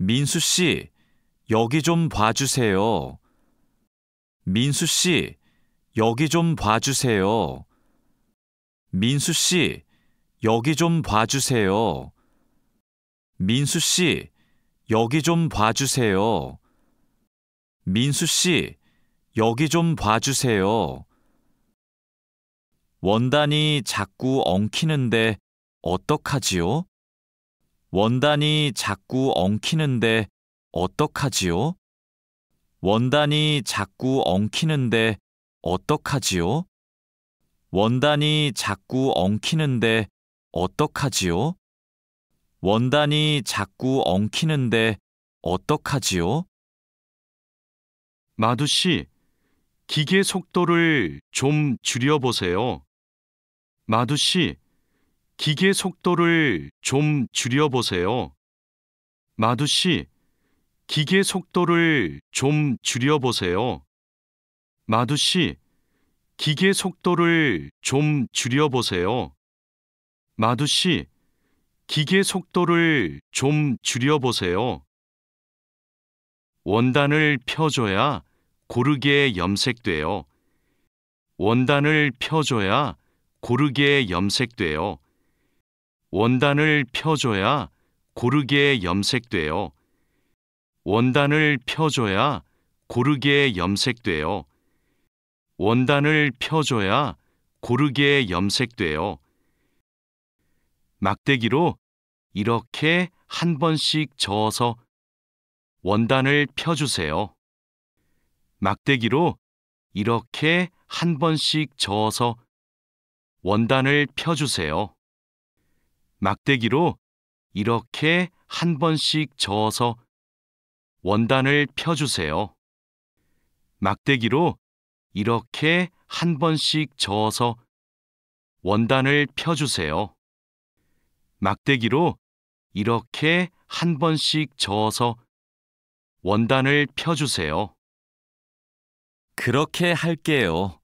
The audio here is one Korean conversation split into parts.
민수 씨, 여기 좀 봐주세요. 민수 씨, 여기 좀 봐주세요. 민수 씨, 여기 좀 봐주세요. 민수 씨, 여기 좀 봐주세요. 민수 씨, 여기 좀 봐주세요. 원단이 자꾸 엉키는데 어떡하지요? 원단이 자꾸 엉키는데 어떡하지요? 원단이 자꾸 엉키는데 어떡하지요? 원단이 자꾸 엉키는데 어떡하지요? 원단이 자꾸 엉키는데 어떡하지요? 마두 씨, 기계 속도를 좀 줄여보세요. 마두 씨, 기계 속도를 좀 줄여보세요. 마두 씨, 기계 속도를 좀 줄여보세요. 마두 씨, 기계 속도를 좀 줄여보세요. 마두 씨, 기계 속도를 좀 줄여보세요. 원단을 펴줘야 고르게 염색돼요. 원단을 펴줘야 고르게 염색돼요. 원단을 펴줘야 고르게 염색돼요. 원단을 펴줘야 고르게 염색돼요. 원단을 펴줘야 고르게 염색돼요. 막대기로 이렇게 한 번씩 저어서 원단을 펴주세요. 막대기로 이렇게 한 번씩 저어서 원단을 펴주세요. 막대기로 이렇게 한 번씩 저어서 원단을 펴주세요. 막대기로 이렇게 한 번씩 저어서 원단을 펴주세요. 막대기로 이렇게 한 번씩 저어서 원단을 펴주세요. 그렇게 할게요.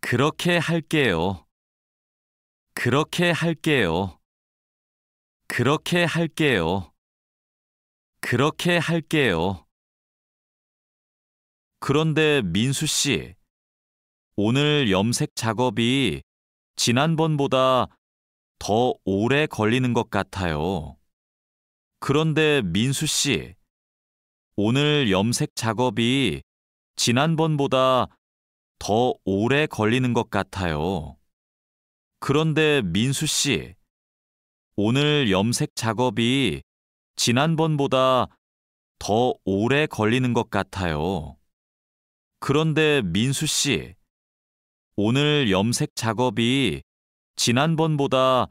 그렇게 할게요. 그렇게 할게요. 그렇게 할게요. 그렇게 할게요. 그런데 민수 씨, 오늘 염색 작업이 지난번보다 더 오래 걸리는 것 같아요. 그런데 민수 씨, 오늘 염색 작업이 지난번보다 더 오래 걸리는 것 같아요. 그런데 민수 씨, 오늘 염색 작업이 지난번보다 더 오래 걸리는 것 같아요. 그런데 민수 씨, 오늘 염색 작업이 지난번보다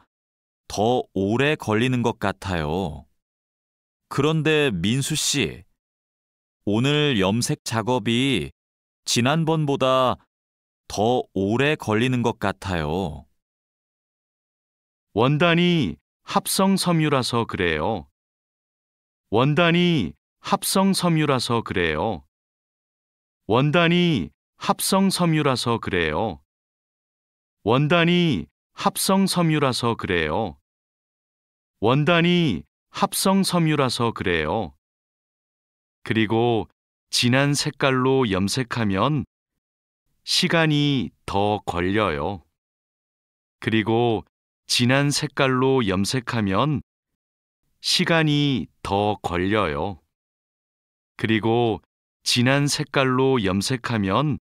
더 오래 걸리는 것 같아요. 그런데 민수 씨, 오늘 염색 작업이 지난번보다 더 오래 걸리는 것 같아요. 원단이 합성 섬유라서 그래요. 원단이 합성 섬유라서 그래요. 원단이 합성 섬유라서 그래요. 원단이 합성 섬유라서 그래요. 원단이 합성 섬유라서 그래요. 그리고 진한 색깔로 염색하면 시간이 더 걸려요. 그리고 진한 색깔로 염색하면 시간이 더 걸려요. 그리고 진한 색깔로 염색하면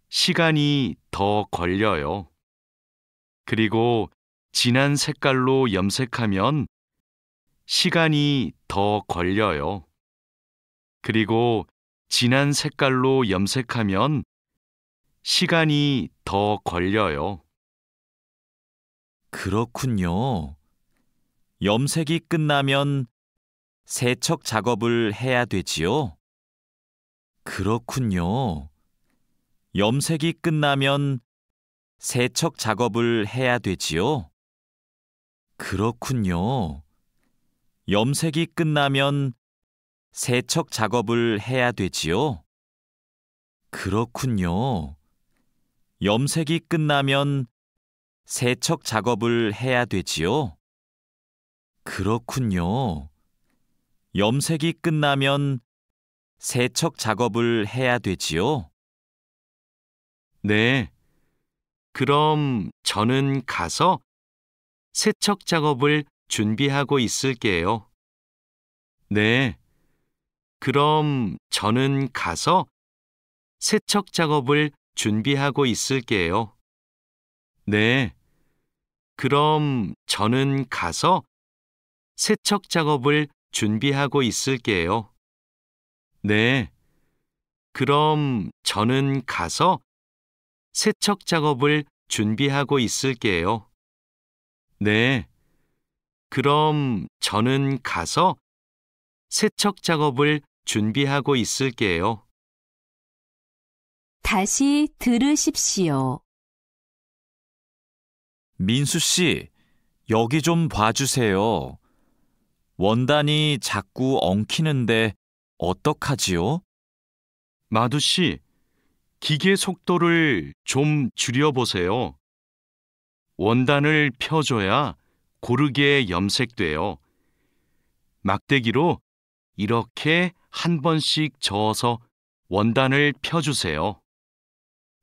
시간이 더 걸려요. 그리고 진한 색깔로 염색하면 시간이 더 걸려요. 그리고 진한 색깔로 염색하면 시간이 더 걸려요. 그렇군요. 염색이 끝나면 세척 작업을 해야 되지요? 그렇군요. 염색이 끝나면 세척 작업을 해야 되지요? 그렇군요. 염색이 끝나면 세척 작업을 해야 되지요? 그렇군요. 염색이 끝나면 세척 작업을 해야 되지요? 그렇군요. 염색이 끝나면 세척 작업을 해야 되지요? 네. 그럼 저는 가서 세척 작업을 준비하고 있을게요. 네. 그럼 저는 가서 세척 작업을 준비하고 있을게요. 네. 그럼 저는 가서 세척 작업을 준비하고 있을게요. 네. 그럼 저는 가서 세척 작업을 준비하고 있을게요. 네. 그럼 저는 가서 세척 작업을 준비하고 있을게요. 다시 들으십시오. 민수 씨, 여기 좀 봐주세요. 원단이 자꾸 엉키는데 어떡하지요? 마두 씨, 기계 속도를 좀 줄여보세요. 원단을 펴줘야 고르게 염색돼요. 막대기로 이렇게 한 번씩 저어서 원단을 펴주세요.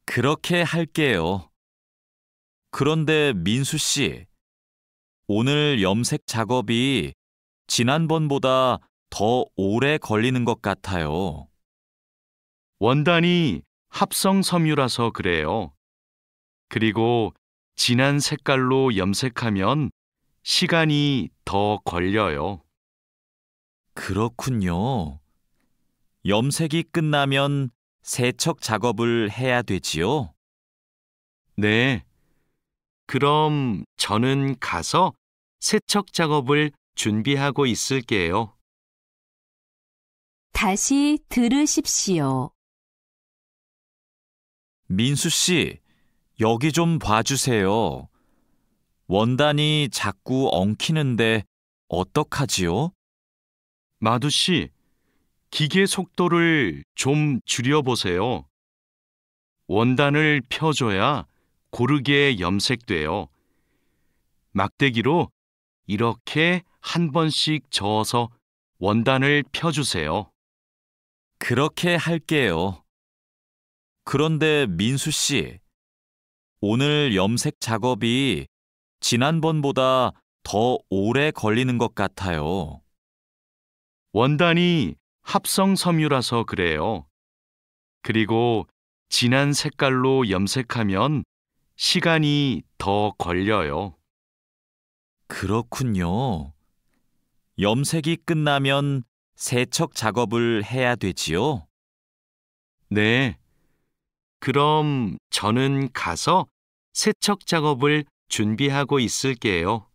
그렇게 할게요. 그런데 민수 씨, 오늘 염색 작업이 지난번보다 더 오래 걸리는 것 같아요. 원단이 합성 섬유라서 그래요. 그리고 진한 색깔로 염색하면 시간이 더 걸려요. 그렇군요. 염색이 끝나면 세척 작업을 해야 되지요? 네. 그럼 저는 가서 세척 작업을 준비하고 있을게요. 다시 들으십시오. 민수 씨, 여기 좀 봐주세요. 원단이 자꾸 엉키는데 어떡하지요? 마두 씨, 기계 속도를 좀 줄여보세요. 원단을 펴줘야 고르게 염색돼요. 막대기로 이렇게 한 번씩 저어서 원단을 펴주세요. 그렇게 할게요. 그런데 민수 씨, 오늘 염색 작업이 지난번보다 더 오래 걸리는 것 같아요. 원단이 합성 섬유라서 그래요. 그리고 진한 색깔로 염색하면 시간이 더 걸려요. 그렇군요. 염색이 끝나면 세척 작업을 해야 되지요? 네. 그럼 저는 가서 세척 작업을 준비하고 있을게요.